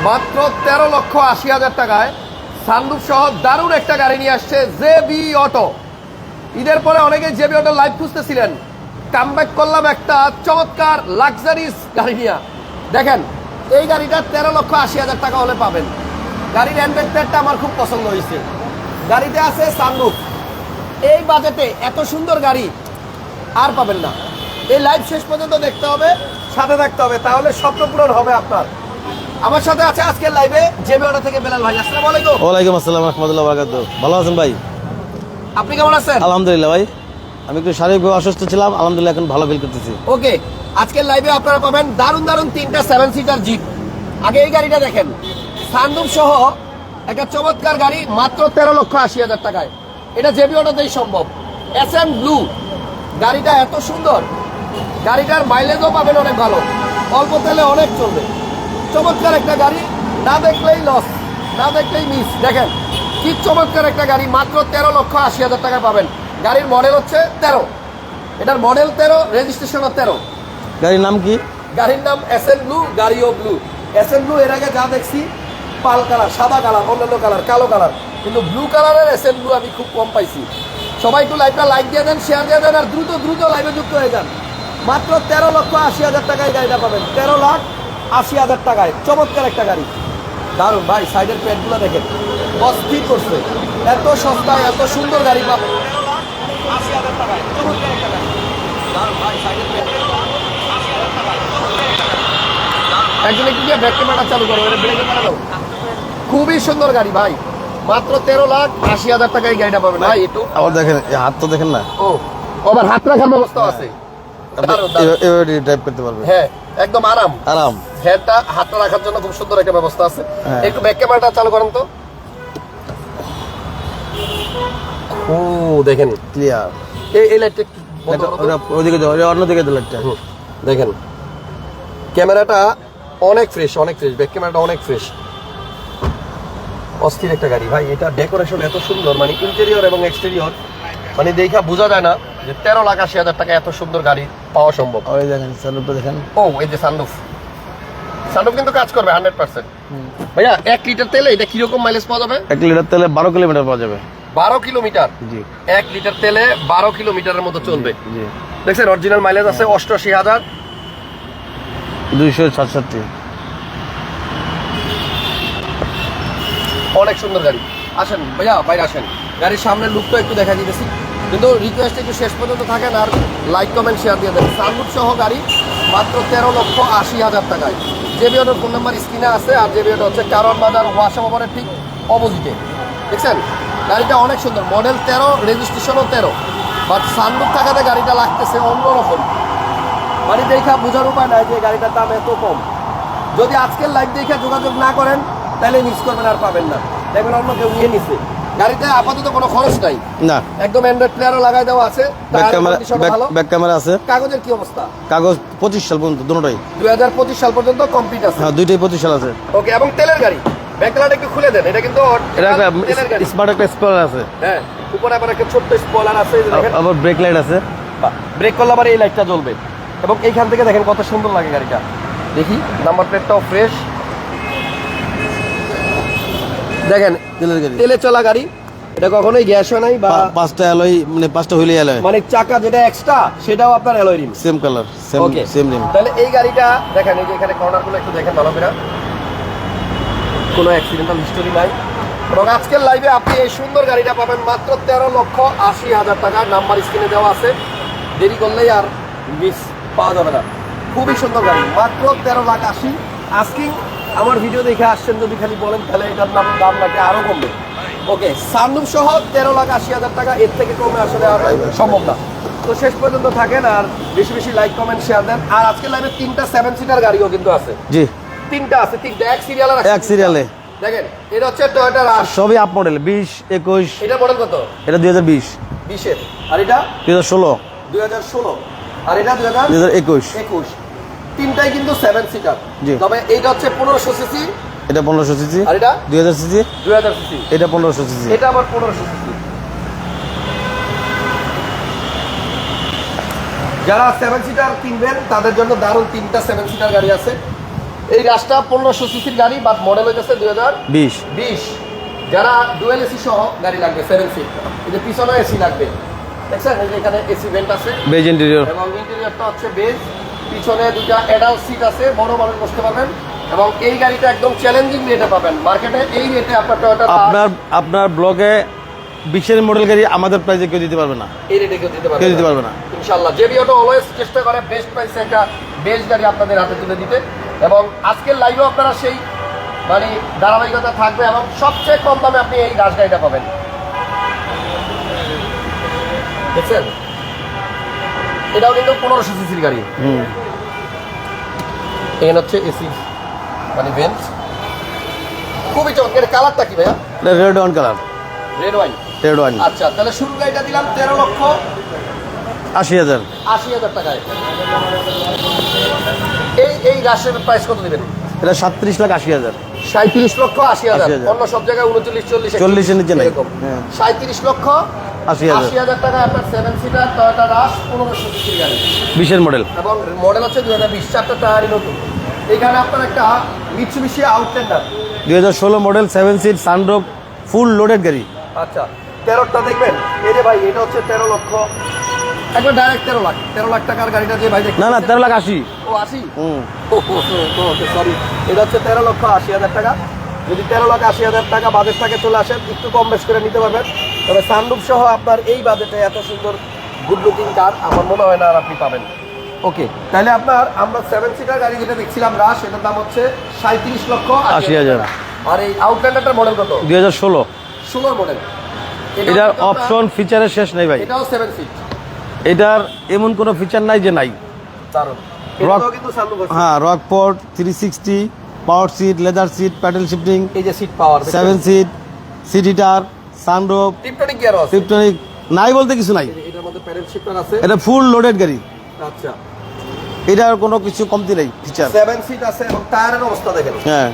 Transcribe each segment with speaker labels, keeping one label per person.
Speaker 1: মাত্র 13,80,000 টাকায় সানরুফ সহ দারুণ একটা গাড়ি নিয়ে আসছে জেবি অটো। ঈদের পরে অনেকে জেবি অটো লাইভ খুঁজতেছিলেন, কামব্যাক করলাম একটা চমৎকার লাক্সারিস গাড়ি নিয়ে। দেখেন এই গাড়িটা 13,80,000 টাকা হলে পাবেন। গাড়ির হ্যান্ডব্যাগটা আমার খুব পছন্দ হয়েছে। গাড়িতে আছে সানরুফ। এই বাজেটে এত সুন্দর গাড়ি আর পাবেন না। এই লাইভ শেষ পর্যন্ত দেখতে হবে, সাথে থাকতে হবে, তাহলে স্বপ্ন পূরণ হবে আপনার। আমার সাথে আছে আজকের লাইভে জেবি অটো থেকে বেলাল ভাই। আসসালামু আলাইকুম।
Speaker 2: ওয়ালাইকুম আসসালাম রাহমাতুল্লাহি ওয়া বারাকাতুহু। ভালো আছেন ভাই?
Speaker 1: আপনি কেমন আছেন?
Speaker 2: আলহামদুলিল্লাহ ভাই, আমি একটু শারীরিকভাবে অসুস্থ ছিলাম, আলহামদুলিল্লাহ এখন ভালো ফিল করতেছি।
Speaker 1: ওকে, আজকের লাইভে আপনারা পাবেন দারুণ দারুণ 3টা 7 সিটার জিপ। আগে এই গাড়িটা দেখেন, সানরুফ সহ একটা চমৎকার গাড়ি মাত্র 13,80,000 টাকায়। এটা জেবি অটোতেই সম্ভব। SM ব্লু গাড়িটা এত সুন্দর, গাড়িটার মাইলেজও পাবেন অনেক ভালো, অল্প তেলে অনেক চলবে। চমৎকার একটা গাড়ি, না দেখলেই লস, না দেখলেই মিস। দেখেন কি চমৎকার একটা গাড়ি, মাত্র 13,80,000 টাকায় পাবেন। গাড়ির মডেল হচ্ছে 13, এটার মডেল 13, রেজিস্ট্রেশনও 13।
Speaker 2: গাড়ির নাম কি?
Speaker 1: গাড়ির নাম SM ব্লু, গাড়িও ব্লু। SM ব্লু এর আগে যা দেখছি পাল কালার, সাদা কালার, অন্যান্য কালার, কালো কালার, কিন্তু ব্লু কালারের SM ব্লু আমি খুব কম পাইছি। সবাই একটু লাইভটা লাইক দিয়ে দেন, শেয়ার দিয়ে দেন, আর দ্রুত দ্রুত লাইভে যুক্ত হয়ে যান। মাত্র 13,80,000 টাকায় গাড়িটা পাবেন। 13,80,000 টাকায় চমৎকার একটা গাড়ি, দারুণ ভাই। সাইডের প্যাডগুলো দেখেন, অস্থির করছে। এত সস্তায় এত সুন্দর গাড়ি পাবেন 13,80,000 টাকায়, চমৎকার একটা গাড়ি, দারুণ ভাই। সাইডের প্যাড একজন একটু দিয়ে ব্রেক ক্যামেরা চালু করো, এটা ব্রেক ক্যামেরা দাও। খুবই সুন্দর গাড়ি ভাই, মাত্র 13,80,000 টাকায় এই গাড়িটা পাবেন ভাই। একটু
Speaker 2: আবার দেখেন, হাত তো দেখেন না।
Speaker 1: ও, আবার হাত রাখার ব্যবস্থা আছে,
Speaker 2: ড্রাইভ করতে পারবে।
Speaker 1: হ্যাঁ একদম আরাম
Speaker 2: আরাম।
Speaker 1: হেডটা হাতটা রাখার জন্য খুব সুন্দর একটা ব্যবস্থা আছে।
Speaker 2: হ্যাঁ।
Speaker 1: একটু ব্যাক ক্যামেরাটা চালু করেন তো। ও দেখেন
Speaker 2: ক্লিয়ার।
Speaker 1: এই লাইটটা একটু বন্ধ করো তো।
Speaker 2: ওইদিকে দাও, অন্যদিকে দাও লাইটটা।
Speaker 1: দেখেন ক্যামেরাটা অনেক ফ্রেশ, অনেক ফ্রেশ, ব্যাক ক্যামেরাটা অনেক ফ্রেশ। অস্থির একটা গাড়ি ভাই। এটা ডেকোরেশন এত সুন্দর, মানে ইন্টেরিয়র এবং এক্সটেরিয়র, মানে দেখা বোঝা যায় না যে 13,80,000 টাকা এত সুন্দর গাড়ি পাওয়া সম্ভব।
Speaker 2: ওই দেখেন সানরুফটা দেখেন।
Speaker 1: ও এই যে সানরুফ, সানরুফ কিন্তু কাজ করবে 100%। ভাইয়া 1 লিটার তেলে এটা কিরকম মাইলেজ পাওয়া যাবে?
Speaker 2: 1 লিটার তেলে 12 কিলোমিটার পাওয়া যাবে।
Speaker 1: 12 কিলোমিটার?
Speaker 2: জি।
Speaker 1: 1 লিটার তেলে 12 কিলোমিটারের মতো চলবে।
Speaker 2: জি।
Speaker 1: দেখছেন অরিজিনাল মাইলেজ আছে
Speaker 2: 88,267।
Speaker 1: অনেক সুন্দর গাড়ি। আসেন ভাইয়া বাইরে আসেন, গাড়ির সামনের লুকটা একটু দেখা দিতেছি, কিন্তু রিকোয়েস্ট একটু শেষ পর্যন্ত থাকেন আর লাইক কমেন্ট শেয়ার দিয়ে দেন। সানরুফ সহ গাড়ি মাত্র 13,80,000 টাকায়। জেবি অটোর ফোন নাম্বার স্ক্রিনে আছে, আর জেবি অটো হচ্ছে কারণ বাজার ওয়াশা ভবনের ঠিক অপোজিটে। দেখছেন গাড়িটা অনেক সুন্দর, মডেল 13, রেজিস্ট্রেশনও 13, বাট সানরুফ থাকাতে গাড়িটা লাগতেছে অন্যরকম। মানে দেখা বোঝার উপায় নাই যে গাড়িটার দাম এত কম। যদি আজকের লাইভ দেখে যোগাযোগ না করেন তাহলে মিস করবেন, আর পাবেন না। দেখবেন অন্য কেউ নিয়ে নিচ্ছে। গাড়িতে আপাতত কোনো খরচ নাই,
Speaker 2: না
Speaker 1: একদম অ্যান্ড্রয়েড প্লেয়ারও লাগাই দেওয়া আছে।
Speaker 2: ব্যাক ক্যামেরা আছে।
Speaker 1: কাগজের কি অবস্থা?
Speaker 2: কাগজ 25 সাল পর্যন্ত দুটোই।
Speaker 1: 2025 সাল পর্যন্ত কমপ্লিট আছে।
Speaker 2: হ্যাঁ, দুইটাই 25 সাল আছে।
Speaker 1: ওকে, এবং তেলের গাড়ি। ব্যাকলাইট একটু খুলে দেন, এটা কিন্তু
Speaker 2: এটা একটা
Speaker 1: তেলের গাড়ি।
Speaker 2: স্মার্ট একটা স্পয়লার আছে।
Speaker 1: হ্যাঁ, উপরে আবার একটা ছোট্ট স্পয়লার আছে, এই যে দেখেন।
Speaker 2: আবার ব্রেক লাইট আছে।
Speaker 1: ব্রেক করলে আবার এই লাইটটা জ্বলবে। এবং এইখান থেকে দেখেন কত সুন্দর লাগে গাড়িটা। দেখি নাম্বার প্লেটটাও ফ্রেশ। দেখেন
Speaker 2: তেলের গাড়ি,
Speaker 1: তেলে চলা গাড়ি, এটা কখনোই গ্যাস হয় নাই বা
Speaker 2: 5টা অ্যালয়, মানে 5টা হুইল অ্যালয়,
Speaker 1: মানে চাকা যেটা এক্সট্রা সেটাও আপনার alloy rim,
Speaker 2: same colour,
Speaker 1: okay
Speaker 2: same rim.
Speaker 1: তাহলে এই গাড়িটা দেখেন, এই যে এখানে কর্নারগুলো একটু দেখেন ভালো করে, কোনো অ্যাক্সিডেন্টাল হিস্টোরি নাই। এবং আজকের লাইভে আপনি এই সুন্দর গাড়িটা পাবেন মাত্র 13,80,000 টাকা। নাম্বার স্ক্রিনে দেওয়া আছে, দেরি করলেই আর মিস পাওয়া যাবে না। খুবই সুন্দর গাড়ি, মাত্র 13,80,000। আজকে আমার ভিডিও দেখে আসছেন যদি খালি বলেন তাহলে এটার দাম নাকি আরও কমবে। ওকে, সানরুফ সহ 13,80,000 টাকা, এর থেকে কমে আসলে আর সম্ভব না। তো শেষ পর্যন্ত থাকেন আর বেশি বেশি লাইক কমেন্ট শেয়ার দেন। আর আজকের লাইভে 3টা 7 সিটার গাড়িও কিন্তু আছে।
Speaker 2: জি,
Speaker 1: 3টা আছে, 3টা এক সিরিয়ালে আছে।
Speaker 2: এক সিরিয়ালে
Speaker 1: দেখেন, এটা হচ্ছে টয়োটা রাশ,
Speaker 2: সবই আপ মডেল 20, 21।
Speaker 1: এটা মডেল কত?
Speaker 2: এটা 2020,
Speaker 1: 20-এর। আর এটা
Speaker 2: 2016,
Speaker 1: 2016। আর এটা
Speaker 2: 2021।
Speaker 1: 2021। তিনটাই কিন্তু 7 সিটার।
Speaker 2: জি।
Speaker 1: তবে এইটা হচ্ছে 1500 সিসি,
Speaker 2: এটা 1500 সিসি।
Speaker 1: আর এটা
Speaker 2: 2000 সিসি।
Speaker 1: 2000 সিসি।
Speaker 2: এটা 1500 সিসি।
Speaker 1: এটা আবার 1500 সিসি। যারা 7 সিটার কিনবেন তাদের জন্য দারুণ 3টা 7 সিটার গাড়ি আছে। এই রাস্তা 1500 সিসির গাড়ি, বাট মডেল হইতেছে
Speaker 2: 20
Speaker 1: 2020। যারা ডুয়েল এসি সহ গাড়ি লাগবে 7 সিট, এই যে পিছনে এসি লাগবে, দেখছেন এই যে এখানে এসি ভেন্ট আছে
Speaker 2: বেজ ইন্টেরিয়র,
Speaker 1: এবং ইন্টেরিয়রটা হচ্ছে বেজ। পিছনে দুটা অ্যাডাল্ট সিট আছে, বড় মানুষ বসতে পারবেন। এবং এই গাড়িটা একদম চ্যালেঞ্জিং রেটে পাবেন মার্কেটে। এই রেটে আপনার টয়োটা
Speaker 2: আপনার ব্লগে 20-এর মডেল গাড়ি আমাদের প্রাইসে কেউ দিতে পারবে না,
Speaker 1: এই রেটে কেউ দিতে
Speaker 2: পারবে না
Speaker 1: ইনশাআল্লাহ। জেবি অটো অলওয়েজ চেষ্টা করে বেস্ট প্রাইসে একটা বেস্ট গাড়ি আপনাদের হাতে তুলে দিতে। এবং আজকের লাইভেও আপনারা সেই মানে ধারাবাহিকতা থাকবে এবং সবচেয়ে কম দামে আপনি এই রাশ গাড়িটা পাবেন। দেখছেন এটাও কিন্তু 1500 সিসির গাড়ি। এখানে হচ্ছে এসি মানে বেঞ্চ, খুবই চমৎকার। কালারটা কি ভাইয়া?
Speaker 2: Red one colour,
Speaker 1: red wine.
Speaker 2: Red one.
Speaker 1: আচ্ছা, তাহলে শুরু গাড়িটা দিলাম
Speaker 2: 13,80,000
Speaker 1: 13,80,000 টাকায়। এই রাশের প্রাইস কত দিবেন?
Speaker 2: এটা 37,80,000।
Speaker 1: 37,80,000। অন্য সব জায়গায় 39, 40
Speaker 2: এর নিচে নাই।
Speaker 1: 37,80,000 টাকা আপনার 7 সিটার টয়োটা রাশ 1500 সিসির গাড়ি,
Speaker 2: 20-এর মডেল
Speaker 1: এবং মডেল হচ্ছে 2020। চারটা টায়ারই নতুন। এখানে আপনার একটা Mitsubishi Outlander
Speaker 2: 2016 model, 7 seat, sunroof, full loaded গাড়ি।
Speaker 1: আচ্ছা, 13টা দেখবেন। এই যে ভাই এটা হচ্ছে 13 লক্ষ, একবার ডাইরেক্ট 13 লাখ টাকার গাড়িটা যে ভাই দেখেন।
Speaker 2: না 13,80,000।
Speaker 1: ও 80। সরি, এটা হচ্ছে 13,80,000 টাকা। যদি 13,80,000 টাকা বাজেট থেকে চলে আসেন, একটু কম বেশ করে নিতে পারবেন। তবে সানরুফ সহ আপনার এই বাজেটে এত সুন্দর গুড লুকিং কার আমার মনে হয় না আর আপনি পাবেন। ওকে, তাহলে আপনার আমরা 7 সিটার গাড়ি যেটা দেখছিলাম রাশ, এটার দাম হচ্ছে 37,80,000 টাকা। আর এই আউটল্যান্ডারটার মডেল কত?
Speaker 2: 2016
Speaker 1: মডেল।
Speaker 2: এটার অপশন ফিচারের শেষ নেই ভাই।
Speaker 1: এটাও 7 সিট।
Speaker 2: এটার এমন কোনো ফিচার নাই যে নাই।
Speaker 1: দারুণ।
Speaker 2: রক,
Speaker 1: এটাও কিন্তু সানরুফ আছে।
Speaker 2: হ্যাঁ, rock port, 360, power seat, leather seat, paddle shifting,
Speaker 1: এই যে seat power,
Speaker 2: 7 seat, seat heater, sunroof,
Speaker 1: tiptronic gear আছে।
Speaker 2: টিপটনিক নাই বলতে কিছু নাই।
Speaker 1: এটার মধ্যে প্যাডেল শিফটার আছে।
Speaker 2: এটা ফুল লোডেড গাড়ি।
Speaker 1: আচ্ছা,
Speaker 2: এটার কোনো কিছু কমতি নেই ফিচার।
Speaker 1: 7 সিট আছে এবং টায়ারের অবস্থা দেখেন।
Speaker 2: হ্যাঁ,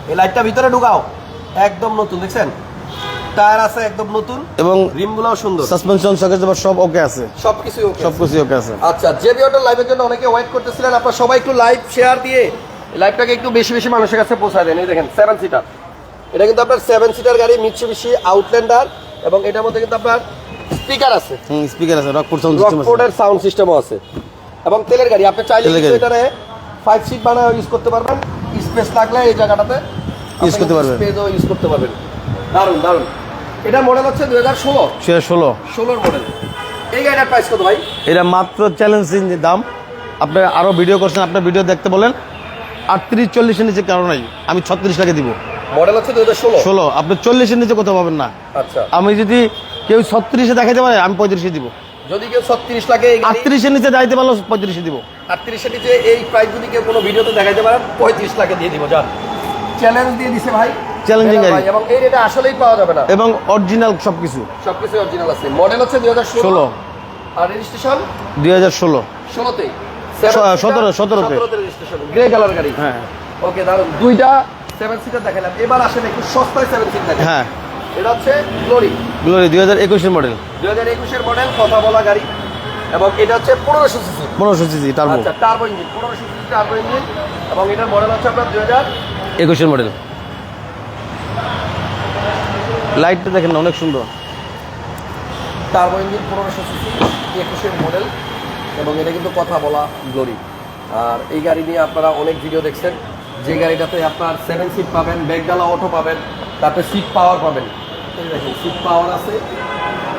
Speaker 1: এই লাইটটা ভিতরে ঢুকাও, একদম নতুন, দেখছেন টায়ার আছে একদম নতুন
Speaker 2: এবং
Speaker 1: রিমগুলোও সুন্দর,
Speaker 2: সাসপেনশন সকেট সব ওকে আছে,
Speaker 1: সবকিছু ওকে,
Speaker 2: সবকিছু ওকে আছে।
Speaker 1: আচ্ছা, জেবি অটো লাইভের জন্য অনেকে ওয়েট করতেছিলেন, আপনারা সবাই একটু লাইভ শেয়ার দিয়ে লাইভটাকে একটু বেশি বেশি মানুষের কাছে পৌঁছায় দেন। এই দেখেন 7 সিটার, এটা কিন্তু আপনার 7 সিটার গাড়ি, মিৎসুবিশি আউটল্যান্ডার, এবং এটার মধ্যে কিন্তু আপনার স্পিকার আছে,
Speaker 2: স্পিকার আছে, রকপোর্ট সাউন্ড সিস্টেম আছে,
Speaker 1: রকপোর্টের সাউন্ড সিস্টেমও আছে, এবং তেলের গাড়ি। আপনি চাইলে কিন্তু এটারে 5 সিট বানায় ইউজ করতে পারবেন, স্পেস লাগলে এই জায়গাটাতে
Speaker 2: ইউজ করতে পারবেন,
Speaker 1: স্পেসও ইউজ করতে পারবেন। দারুণ দারুণ। এটা মডেল হচ্ছে 2016 মডেল। এই গাড়িটার প্রাইস কত ভাই?
Speaker 2: এটা মাত্র চ্যালেঞ্জিং দাম। আপনি আরো ভিডিও করছেন, আপনার ভিডিও দেখতে বলেন। 38-40 নিচে কারণ নাই, আমি 36 টাকা দিব।
Speaker 1: মডেল হচ্ছে 2016।
Speaker 2: আপনি 40 নিচে কোথাও পাবেন না।
Speaker 1: আচ্ছা,
Speaker 2: আমি যদি কেউ 36 দেখাইতে পারে, আমি 35 দিব।
Speaker 1: যদি কেউ 36 লাখে
Speaker 2: 38 দিব, যাইতে পারলো 35 দিব।
Speaker 1: 38 নিচে এই প্রাইস যদি কেউ কোনো ভিডিওতে দেখাইতে পারেন, 35 লাখে দিয়ে দিব। যান, চ্যালেঞ্জ দিয়ে দিছে ভাই,
Speaker 2: চ্যালেঞ্জিং গাড়ি,
Speaker 1: এবং এই রেটে আসলেই পাওয়া যাবে না,
Speaker 2: এবং অরিজিনাল সবকিছু
Speaker 1: অরিজিনাল আছে। মডেল হচ্ছে 2016 আর রেজিস্ট্রেশন
Speaker 2: 2016
Speaker 1: তে
Speaker 2: 17
Speaker 1: রেজিস্ট্রেশন, গ্রে কালার গাড়ি।
Speaker 2: হ্যাঁ,
Speaker 1: ওকে, দারুণ। দুইটা 7 সিটার দেখালাম, এবার আসেন একটু সস্তায় 7 সিট দেখেন।
Speaker 2: হ্যাঁ,
Speaker 1: এটা হচ্ছে গ্লোরি
Speaker 2: 2021 এর মডেল,
Speaker 1: 2021 এর মডেল, কথা বলা গাড়ি, এবং এটা হচ্ছে 1500 সিসি।
Speaker 2: 1500 CC turbo.
Speaker 1: আচ্ছা, turbo engine, 1500 CC turbo engine, এবং এটার মডেল হচ্ছে আপনার
Speaker 2: 21 এর মডেল। লাইটটা দেখেন না, অনেক সুন্দর।
Speaker 1: টার্বো ইঞ্জিন, 1500 সিসি, 21 এর মডেল, এবং এটা কিন্তু কথা বলা গ্লোরি। আর এই গাড়ি নিয়ে আপনারা অনেক ভিডিও দেখছেন, যে গাড়িটাতে আপনার 7 সিট পাবেন, ব্যাকডালা অটো পাবেন, তারপরে সিট পাওয়ার পাবেন। এই দেখেন সিট পাওয়ার আছে,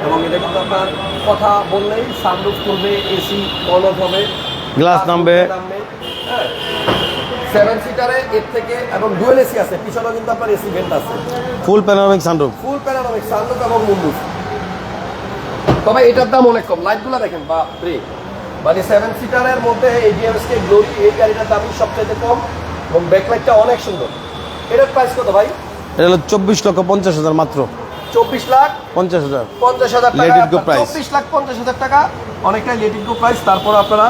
Speaker 1: এবং এটা কিন্তু আপনার কথা বললেই সানরুফ খুলবে, এসি অন অফ হবে,
Speaker 2: গ্লাস নামবে।
Speaker 1: হ্যাঁ, 7 সিটারে এর থেকে, এবং ডুয়েল এসি আছে, পিছনেও কিন্তু আপনার এসি ভেন্ট আছে,
Speaker 2: ফুল প্যানোরামিক সানরুফ,
Speaker 1: এবং মুন্ডুস। তবে এটার দাম অনেক কম, লাইটগুলো দেখেন বা মানে 7 সিটারের মধ্যে এডিএমএসকে গ্লোরি এই গাড়িটার দামই সবচেয়ে কম, এবং ব্যাকলাইটটা অনেক সুন্দর। এটার প্রাইস কত ভাই?
Speaker 2: এটা হলো 24,50,000 মাত্র।
Speaker 1: 24,50,000
Speaker 2: 50,000
Speaker 1: টাকা,
Speaker 2: Let it go price।
Speaker 1: 24,50,000 টাকা, অনেকটাই লেট ইট গো প্রাইস। তারপর আপনারা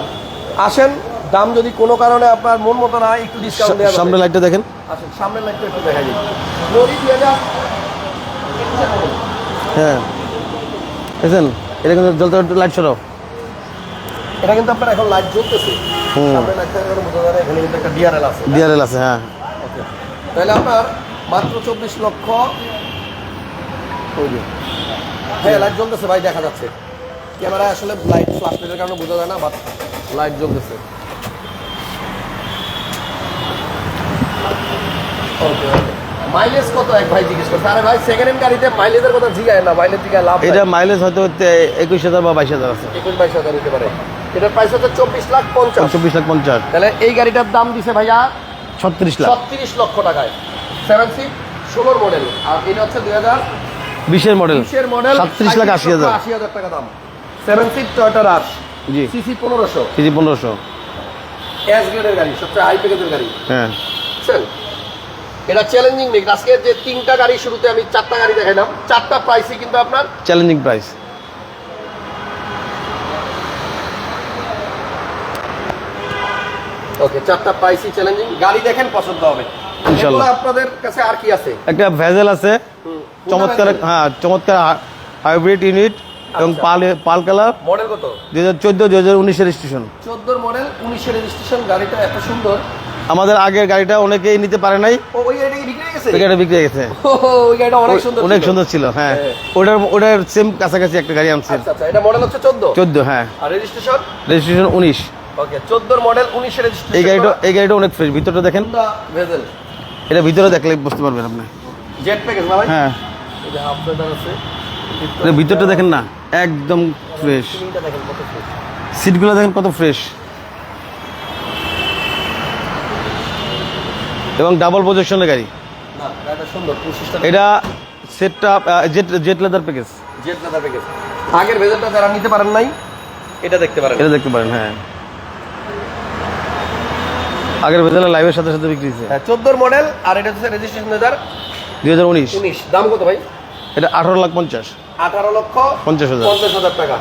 Speaker 1: আসেন, দাম যদি কোনো কারণে আপনার মন মতো না, একটু ডিসকাউন্ট দেওয়া যাবে।
Speaker 2: সামনে লাইটটা দেখেন,
Speaker 1: আসেন সামনের লাইটটা একটু দেখা যায়। গ্লোরি 2000।
Speaker 2: হ্যাঁ দেখেন, এটা কিন্তু জ্বলতে লাইট সরাও।
Speaker 1: এটা কিন্তু আপনার এখন লাইট জ্বলতেছে, সামনে লাইট থাকার কারণে বোঝা যায় না, এখানে কিন্তু একটা ডিআরএল আছে।
Speaker 2: ডিআরএল আছে, হ্যাঁ।
Speaker 1: ওকে, তাহলে আপনার মাত্র 24 লক্ষ। হ্যাঁ লাইট জ্বলতেছে ভাই, দেখা যাচ্ছে ক্যামেরায়, আসলে লাইট ফ্ল্যাশ লাইটের কারণে বোঝা যায় না, বাট লাইট জ্বলতেছে। ওকে, মাইলেজ কত এক ভাই জিজ্ঞেস করছে? আরে ভাই সেকেন্ড হ্যান্ড গাড়িতে মাইলেজের কথা জিজ্ঞাসা না, মাইলেজ জিজ্ঞাসা লাভ।
Speaker 2: এটা মাইলেজ হয়তো 21,000 বা 22,000 আছে।
Speaker 1: 21-22 হতে পারে। এটার প্রাইস হচ্ছে 24,50,000।
Speaker 2: 24,50,000।
Speaker 1: তাহলে এই গাড়িটার দাম দিছে ভাইয়া
Speaker 2: 36 লাখ।
Speaker 1: 36 লক্ষ টাকায়, 7 সিট 16 মডেল। আর এটা হচ্ছে
Speaker 2: 20-এর মডেল,
Speaker 1: 2020 মডেল,
Speaker 2: 37,80,000
Speaker 1: 80,000 টাকা দাম। 7 সিট টয়োটা রাশ,
Speaker 2: জি,
Speaker 1: সিসি 1500,
Speaker 2: কেজি 1500।
Speaker 1: এস গ্রেডের গাড়ি, সবচেয়ে হাই প্যাকেজের গাড়ি।
Speaker 2: হ্যাঁ,
Speaker 1: বুঝছেন? এটা চ্যালেঞ্জিং নেই। আজকে যে 3টা গাড়ি, শুরুতে আমি 4টা গাড়ি দেখাইলাম, 4টা প্রাইসই কিন্তু আপনার
Speaker 2: চ্যালেঞ্জিং প্রাইস।
Speaker 1: ওকে, 4টা প্রাইসই চ্যালেঞ্জিং। গাড়ি দেখেন, পছন্দ হবে
Speaker 2: ইনশাআল্লাহ।
Speaker 1: এগুলো আপনাদের কাছে আর কি আছে?
Speaker 2: একটা ভেজেল আছে, চমৎকার, হ্যাঁ চমৎকার হাইব্রিড ইউনিট এবং পাল কালার।
Speaker 1: মডেল কত?
Speaker 2: 2014 2019 এর রেজিস্ট্রেশন।
Speaker 1: 14 মডেল, 19 এর রেজিস্ট্রেশন। গাড়িটা এত সুন্দর।
Speaker 2: আমাদের আগের গাড়িটা অনেকেই নিতে পারে নাই,
Speaker 1: ও ওই গাড়িটা কি বিক্রি হয়ে গেছে?
Speaker 2: ওই গাড়িটা বিক্রি হয়ে গেছে।
Speaker 1: ওই গাড়িটা অনেক সুন্দর,
Speaker 2: অনেক সুন্দর ছিল, হ্যাঁ। ওটার সেম কাছাকাছি একটা গাড়ি আনছে।
Speaker 1: আচ্ছা আচ্ছা, এটা মডেল হচ্ছে
Speaker 2: 14, হ্যাঁ।
Speaker 1: আর রেজিস্ট্রেশন?
Speaker 2: রেজিস্ট্রেশন 19।
Speaker 1: ওকে, 14 মডেল, 19 এর রেজিস্ট্রেশন।
Speaker 2: এই গাড়িটা অনেক ফ্রেশ। ভিতরটা দেখেন,
Speaker 1: ভেজেল।
Speaker 2: এটা ভিতরে দেখলে বুঝতে পারবেন আপনি।
Speaker 1: জেট প্যাকেজ না ভাই?
Speaker 2: হ্যাঁ,
Speaker 1: এই যে হাফ ব্লেডার আছে।
Speaker 2: এটা ভিতরটা দেখেন না, একদম ফ্রেশ।
Speaker 1: সিলিংটা দেখেন কত ফ্রেশ।
Speaker 2: সিটগুলো দেখেন কত ফ্রেশ, এবং ডাবল প্রজেকশনের গাড়ি।
Speaker 1: না, গাড়িটা সুন্দর, প্রসেসটা।
Speaker 2: এটা সেটটা jet leather package.
Speaker 1: Jet leather package. আগের ভেজেলটা যারা নিতে পারেন নাই, এটা দেখতে পারেন।
Speaker 2: এটা দেখতে পারেন, হ্যাঁ। আগের ভেতরে লাইভের সাথে সাথে বিক্রি হয়েছে।
Speaker 1: হ্যাঁ, 14 মডেল, আর এটা হচ্ছে রেজিস্ট্রেশন
Speaker 2: 2019।
Speaker 1: 2019। দাম কত ভাই?
Speaker 2: এটা 18,50,000।
Speaker 1: 18 লক্ষ
Speaker 2: 50,000।
Speaker 1: 50,000 টাকা।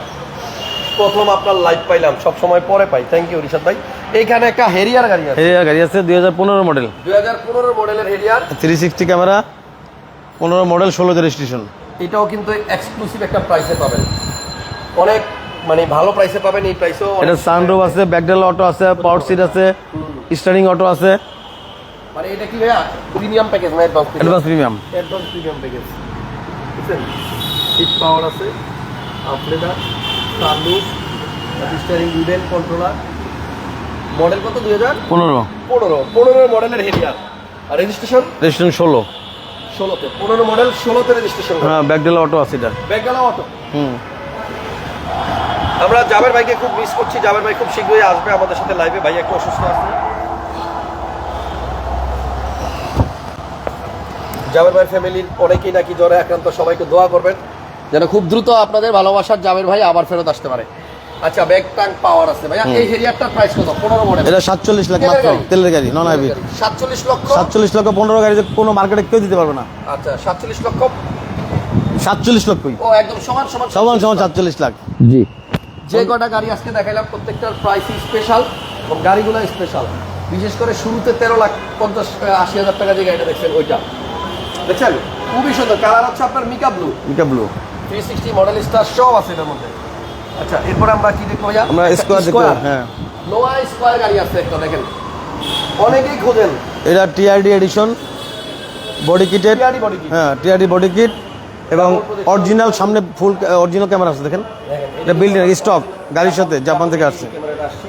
Speaker 1: প্রথম আপনার লাইভ পাইলাম, সব সময় পরে পাই। থ্যাংক ইউ রিশাদ ভাই। এইখানে একটা হেরিয়ার গাড়ি আছে,
Speaker 2: এই গাড়ি আছে 2015 মডেল,
Speaker 1: 2015 মডেলের হেরিয়ার।
Speaker 2: 360 camera, 15 model, 16 registration.
Speaker 1: এটাও কিন্তু এক্সক্লুসিভ একটা প্রাইসে পাবেন, অনেক মানে ভালো প্রাইসে পাবেন। এই প্রাইসও
Speaker 2: এটা সানরুফ আছে, ব্যাকডেল অটো আছে, পাওয়ার সিট আছে, স্টারিং অটো আছে।
Speaker 1: মানে এটা কি ভাইয়া প্রিমিয়াম প্যাকেজ না advance?
Speaker 2: Advance premium.
Speaker 1: Advance premium package. বুঝছেন? সিট পাওয়ার আছে, আপলেদার, sunroof, steering wheel, controller. Model কত? 2015 মডেলের হেরিয়ার। আর রেজিস্ট্রেশন?
Speaker 2: রেজিস্ট্রেশন 16।
Speaker 1: 16তে, 15 মডেল, 16তে রেজিস্ট্রেশন।
Speaker 2: হ্যাঁ, ব্যাকডেল অটো আছে এটা।
Speaker 1: ব্যাকগালা অটো।
Speaker 2: হুম।
Speaker 1: আমরা জাবের ভাইকে খুব মিস করছি। জাবের ভাই খুব শীঘ্রই আসবে আমাদের সাথে লাইভে। ভাই একটু অসুস্থ আছে। জাবের ভাই ফ্যামিলির অনেকেই নাকি জ্বরে আক্রান্ত, সবাইকে দোয়া করবেন যেন খুব দ্রুত আপনাদের ভালোবাসার জাবের ভাই আবার ফেরত আসতে পারে। আচ্ছা, ব্যাক ট্যাঙ্ক পাওয়ার আছে ভাইয়া। এই হেরিয়ারটার প্রাইস কত? 15 মডেল।
Speaker 2: এটা 47 লাখ মাত্র, তেলের গাড়ি, নন হাইব্রিড।
Speaker 1: 47 লক্ষ।
Speaker 2: 47 লক্ষ 15 গাড়ি কোনো মার্কেটে কেউ দিতে পারবে না।
Speaker 1: আচ্ছা, 47 লক্ষ।
Speaker 2: 47 লক্ষই,
Speaker 1: ও একদম সমান সমান
Speaker 2: সমান সমান 47 লাখ।
Speaker 1: জি। যে কটা গাড়ি আজকে দেখাইলাম প্রত্যেকটার প্রাইসই স্পেশাল এবং গাড়িগুলো স্পেশাল। বিশেষ করে শুরুতে 13,50,000-80,000 টাকা যে গাড়িটা দেখছেন, ওইটা দেখছেন খুবই সুন্দর। কালার হচ্ছে আপনার mica blue.
Speaker 2: Mica blue
Speaker 1: 360 model star সব আছে এটার মধ্যে। আচ্ছা, এরপর আমরা কি দেখবো ভাইয়া?
Speaker 2: আমরা স্কোয়ার দেখব। হ্যাঁ,
Speaker 1: নোয়া স্কোয়ার গাড়ি আছে একটা, দেখেন অনেকেই খোঁজেন।
Speaker 2: এটা টিআরডি এডিশন বডি কিটের।
Speaker 1: TRD body kit.
Speaker 2: হ্যাঁ, টিআরডি বডি কিট এবং অরিজিনাল সামনে ফুল অরিজিনাল ক্যামেরা আছে দেখেন।
Speaker 1: দেখেন
Speaker 2: এটা বিল্ডিং স্টক গাড়ির সাথে, জাপান থেকে আসছে।
Speaker 1: ক্যামেরাটা আসছে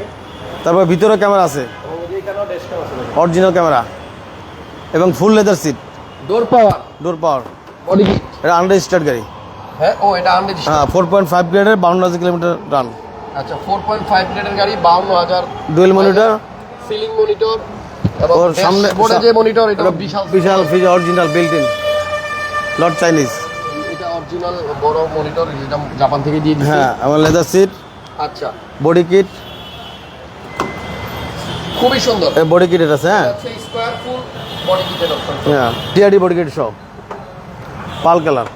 Speaker 2: তারপর ভিতরে ক্যামেরা আছে,
Speaker 1: এবং এইখানেও ড্যাশ ক্যাম আছে।
Speaker 2: অরিজিনাল ক্যামেরা এবং full leather seat,
Speaker 1: door power,
Speaker 2: door power.
Speaker 1: Body kit.
Speaker 2: এটা আনরেজিস্টার্ড গাড়ি।
Speaker 1: হ্যাঁ, ও এটা আনরেজিস্টার্ড।
Speaker 2: হ্যাঁ, 4.5 গ্রেডের 52,000 কিলোমিটার রান।
Speaker 1: আচ্ছা, 4.5 গ্রেডের গাড়ি, 52,000।
Speaker 2: ডুয়েল মনিটর,
Speaker 1: সিলিং মনিটর এবং
Speaker 2: ওর সামনে
Speaker 1: বোর্ডে যে মনিটর, এটা বিশাল
Speaker 2: বিশাল ফিজ, অরিজিনাল বিল্ট ইন, লট চাইনিজ।
Speaker 1: এটা অরিজিনাল বড় মনিটর, যেটা জাপান থেকে দিয়ে দিয়েছে।
Speaker 2: হ্যাঁ, আমার লেদার সিট,
Speaker 1: আচ্ছা,
Speaker 2: বডি কিট,
Speaker 1: খুবই সুন্দর।
Speaker 2: বডি কিট আছে। হ্যাঁ,
Speaker 1: আচ্ছা, স্কয়ার ফুল বডি কিটের অপশন।
Speaker 2: হ্যাঁ, টিআরডি বডি কিট সব পাল কালার।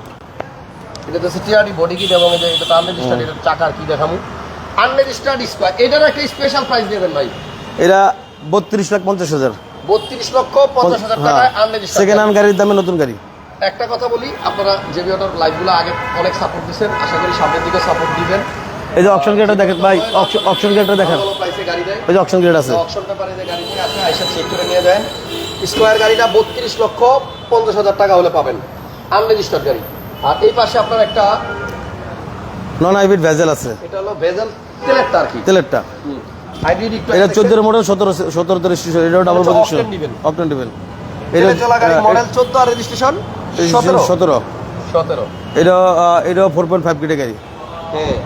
Speaker 1: এটা তো টিআরডি বডি কিট এবং এটা তো আনরেজিস্টার্ড। এটা চাকার কি দেখামু? Unregistered square. এটার একটা স্পেশাল প্রাইস দেবেন ভাই।
Speaker 2: এটা 32,50,000।
Speaker 1: 32,50,000 টাকায় আনরেজিস্টার্ড।
Speaker 2: সেকেন্ড হ্যান্ড গাড়ির দামে নতুন গাড়ি।
Speaker 1: একটা কথা বলি, আপনারা জেবি অটোর লাইভগুলো আগে অনেক সাপোর্ট দিচ্ছেন, আশা করি সামনের দিকে সাপোর্ট দিবেন।
Speaker 2: এই যে অপশন গেটটা দেখেন ভাই, অপশন গেটটা দেখেন,
Speaker 1: ভালো প্রাইসে গাড়ি দেয়।
Speaker 2: ওই যে অপশন গেট আছে।
Speaker 1: অপশন পেপারে যে গাড়ি নিয়ে আসে আইসা চেক করে নিয়ে যান। স্কোয়ার গাড়িটা 32,50,000 টাকা হলে পাবেন, আনরেজিস্টার্ড গাড়ি। আর এই পাশে আপনার একটা
Speaker 2: নন হাইব্রিড ভেজেল আছে,
Speaker 1: এটা হলো ভেজাল তেলেরটা আর কি,
Speaker 2: তেলেরটা।
Speaker 1: হাইব্রিড একটু
Speaker 2: এটা 14 মডেল, 17 রেজিস্ট্রেশন, এটাও ডাবল
Speaker 1: আচ্ছা,
Speaker 2: প্রজেকশন,
Speaker 1: octane দিবেন।
Speaker 2: অকটেন দিবেন।
Speaker 1: তেলে চলা গাড়ি মডেল 14 আর রেজিস্ট্রেশন 17।
Speaker 2: 17 এটা 4.5 কেটে গাড়ি,
Speaker 1: হ্যাঁ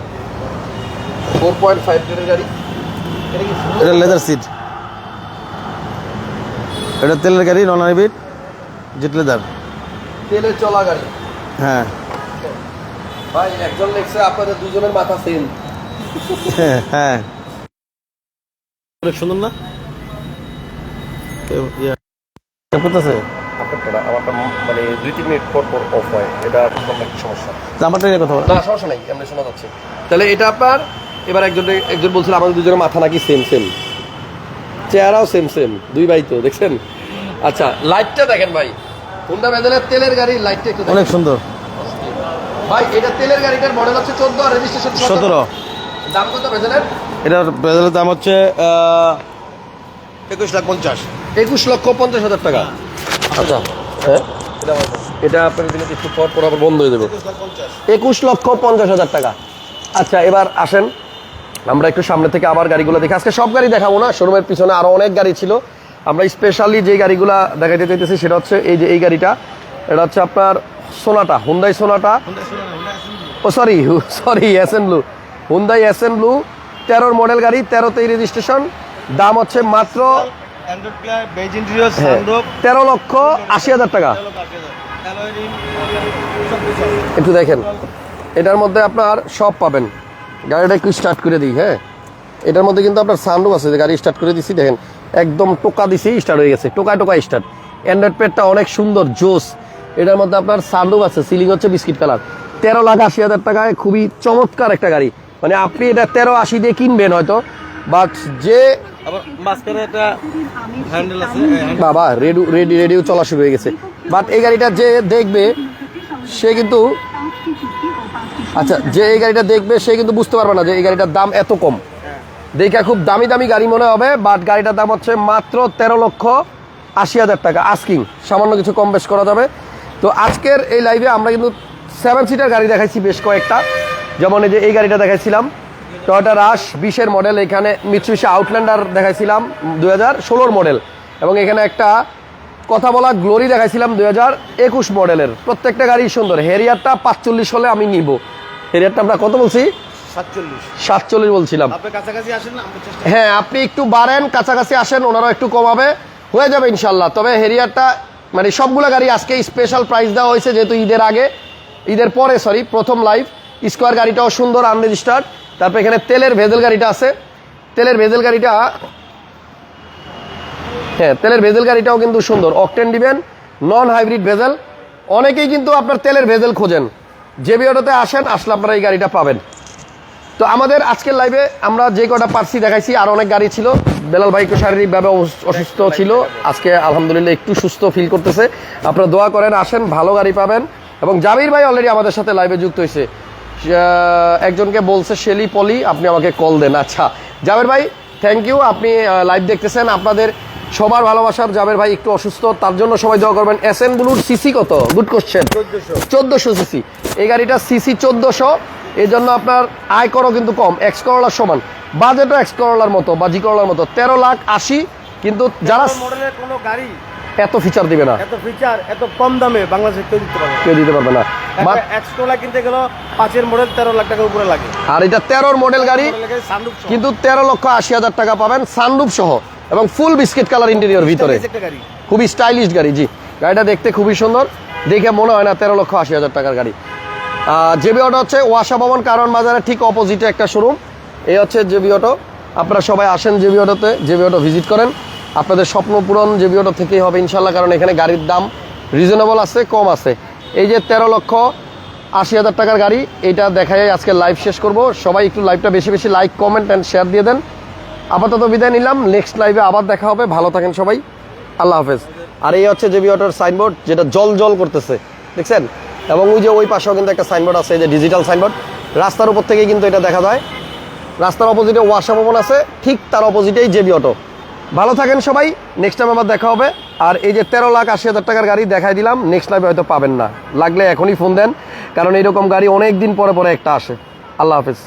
Speaker 1: 4.5 লিটারের গাড়ি। এটা কি full?
Speaker 2: এটা লেদার সিট, এটা তেলের গাড়ি, নন হাইব্রিড, জেট লেদার।
Speaker 1: তেলে চলা গাড়ি।
Speaker 2: হ্যাঁ
Speaker 1: ভাই একজন লেখছে আপনাদের দুজনের মাথা সেম।
Speaker 2: হ্যাঁ হ্যাঁ, অনেক সুন্দর না? করতেছে
Speaker 1: আপনারটা আমারটা মানে 2-3 মিনিট পর পর অফ হয়, এটা কোনো একটা সমস্যা।
Speaker 2: আমারটা নিয়ে কথা বল।
Speaker 1: না সমস্যা নাই, এমনি শোনা যাচ্ছে। তাহলে এটা আপনার এবার একজন বলছিল আমাদের দুজনের মাথা নাকি সেম সেম, চেহারাও সেম সেম, দুই ভাই তো দেখছেন। আচ্ছা লাইটটা দেখেন ভাই, হুন্ডা ভেজেলের তেলের গাড়ি লাইটটা একটু দেখেন।
Speaker 2: অনেক সুন্দর
Speaker 1: ভাই এটা তেলের গাড়িটার মডেল হচ্ছে 14 আর রেজিস্ট্রেশন
Speaker 2: 17।
Speaker 1: দাম কত ভেজেলের?
Speaker 2: এটার ভেজেলের দাম হচ্ছে 21,50,000।
Speaker 1: 21,50,000 টাকা। আচ্ছা হ্যাঁ এটা আপনার দিনে একটু পর পর আবার বন্ধ হয়ে যাবে। 21,50,000 টাকা। আচ্ছা এবার আসেন আমরা একটু সামনে থেকে আবার গাড়িগুলো দেখি। আজকে সব গাড়ি দেখাবো না, শোরুমের পিছনে আরো অনেক গাড়ি ছিল। আমরা স্পেশালি যে গাড়িগুলো দেখাইতে চাইতেছি সেটা হচ্ছে এই যে এই গাড়িটা, এটা হচ্ছে আপনার সোনাটা, হুন্ডাই সোনাটা, ও sorry SN blue, Hyundai SN blue 13 model গাড়ি, 13তেই রেজিস্ট্রেশন। দাম হচ্ছে মাত্র 13,80,000 টাকা। একটু দেখেন এটার মধ্যে আপনার সব পাবেন। গাড়িটা একটু স্টার্ট করে দিই। হ্যাঁ এটার মধ্যে কিন্তু আপনার সানরুফ আছে, যে গাড়ি স্টার্ট করে দিছি দেখেন একদম টোকা দিছি স্টার্ট হয়ে গেছে, টোকা স্টার্ট। অ্যান্ড্রয়েড প্যাডটা অনেক সুন্দর জোস। এটার মধ্যে আপনার সানরুফ আছে, সিলিং হচ্ছে বিস্কিট কালার। 13,80,000 টাকায় খুবই চমৎকার একটা গাড়ি। মানে আপনি এটা 13,80 দিয়ে কিনবেন হয়তো, বাট যে
Speaker 2: আবার মাঝখানে একটা হ্যান্ডেল আছে,
Speaker 1: বাবা রেডিও চলা শুরু হয়ে গেছে। বাট এই গাড়িটা যে দেখবে সে কিন্তু যে এই গাড়িটা দেখবে সে কিন্তু বুঝতে পারবে না যে এই গাড়িটার দাম এত কম। দেখে খুব দামি দামি গাড়ি মনে হবে, বাট গাড়িটার দাম হচ্ছে মাত্র 13,80,000 টাকা আস্কিং। সামান্য কিছু কম বেশ করা যাবে। তো আজকের এই লাইভে আমরা কিন্তু 7 সিটার গাড়ি দেখাইছি বেশ কয়েকটা, যেমন এই যে এই গাড়িটা দেখাইছিলাম টয়োটা রাশ 20-এর মডেল, এখানে মিৎসুবিশি আউটল্যান্ডার দেখাইছিলাম 2016 মডেল, এবং এখানে একটা কথা বলা গ্লোরি দেখাইছিলাম 2021 মডেলের। প্রত্যেকটা গাড়ি সুন্দর। হেরিয়ারটা 45 হলে আমি নিব। হেরিয়ারটা আমরা কত বলছি? 47 বলছিলাম। হ্যাঁ আপনি একটু বাড়েন, কাছাকাছি আসেন, ওনারা একটু কমাবে, হয়ে যাবে ইনশাল্লাহ। তবে হেরিয়ারটা মানে সবগুলো গাড়ি আজকে স্পেশাল প্রাইস দেওয়া হয়েছে, যেহেতু ঈদের পরে প্রথম লাইভ। স্কোয়ার গাড়িটাও সুন্দর, আনরেজিস্টার্ড। তারপর এখানে তেলের ভেজেল গাড়িটা আছে, তেলের ভেজেল গাড়িটা, হ্যাঁ তেলের ভেজেল গাড়িটাও কিন্তু সুন্দর। অকটেন দিবেন, নন হাইব্রিড ভেজেল। অনেকেই কিন্তু আপনার তেলের ভেজেল খোঁজেন, জেবি অটোতে আসেন, আসলে আপনারা এই গাড়িটা পাবেন। তো আমাদের আজকের লাইভে আমরা যে কটা পার্সি দেখাইছি, আর অনেক গাড়ি ছিল। বেলাল ভাই একটু শারীরিকভাবে অসুস্থ ছিল, আজকে আলহামদুলিল্লাহ একটু সুস্থ ফিল করতেছে। আপনারা দোয়া করেন, আসেন, ভালো গাড়ি পাবেন। এবং জামির ভাই অলরেডি আমাদের সাথে লাইভে যুক্ত হয়েছে। একজনকে বলছে শেলি পলি, আপনি আমাকে কল দেন। আচ্ছা জামির ভাই থ্যাংক ইউ, আপনি লাইভ দেখতেছেন। আপনাদের সবার ভালোবাসার জাবের ভাই একটু অসুস্থ, তার জন্য সবাই দোয়া করবেন। এসএন ব্লুর সিসি কত? Good question. 1400 সিসি এই গাড়িটা, সিসি 1400। এই জন্য আপনার আয়করও কিন্তু কম, এক্স করোলার সমান, বাজেটও এক্স করোলার মতো বা জি করোলার মতো। 13,80,000। কিন্তু যারা
Speaker 2: মডেলের কোনো গাড়ি
Speaker 1: এত ফিচার দিবে না,
Speaker 2: এত ফিচার এত কম দামে বাংলাদেশে
Speaker 1: কেউ দিতে পারবে না।
Speaker 2: এক্সট্রা কিনতে গেল 5-এর মডেল 13 লাখ টাকার উপরে লাগে,
Speaker 1: আর এটা 13 মডেল গাড়ি কিন্তু 13,80,000 টাকা পাবেন সানরুফ সহ, এবং ফুল বিস্কিট কালার ইন্টেরিয়র ভিতরে, খুবই স্টাইলিশ গাড়ি। জি গাড়িটা দেখতে খুবই সুন্দর, দেখে মনে হয় না 13,80,000 টাকার গাড়ি। জেবি অটো হচ্ছে ওয়াসা ভবন কারণ বাজারের ঠিক অপোজিটে একটা শোরুম। এই হচ্ছে জেবি অটো। আপনারা সবাই আসেন জেবি অটোতে, জেবি অটো ভিজিট করেন। আপনাদের স্বপ্ন পূরণ জেবি অটো থেকেই হবে ইনশাল্লাহ, কারণ এখানে গাড়ির দাম রিজনেবল আছে, কম আছে। এই যে 13,80,000 টাকার গাড়ি, এটা দেখাই আজকে লাইভ শেষ করব। সবাই একটু লাইভটা বেশি বেশি লাইক, কমেন্ট অ্যান্ড শেয়ার দিয়ে দেন। আপাতত বিদায় নিলাম, নেক্সট লাইভে আবার দেখা হবে। ভালো থাকেন সবাই, আল্লাহ হাফেজ। আর এই হচ্ছে জেবি অটোর সাইনবোর্ড, যেটা জল জল করতেছে, দেখছেন? এবং ওই যে ওই পাশেও কিন্তু একটা সাইনবোর্ড আছে, এই যে ডিজিটাল সাইনবোর্ড, রাস্তার উপর থেকেই কিন্তু এটা দেখা যায়। রাস্তার অপোজিটে ওয়াসা ভবন আছে, ঠিক তার অপোজিটেই জেবি অটো। ভালো থাকেন সবাই, নেক্সট টাইম আবার দেখা হবে। আর এই যে 13,80,000 টাকার গাড়ি দেখাই দিলাম, নেক্সট লাইভে হয়তো পাবেন না, লাগলে এখনই ফোন দেন, কারণ এইরকম গাড়ি অনেক দিন পরে পরে একটা আসে। আল্লাহ হাফেজ।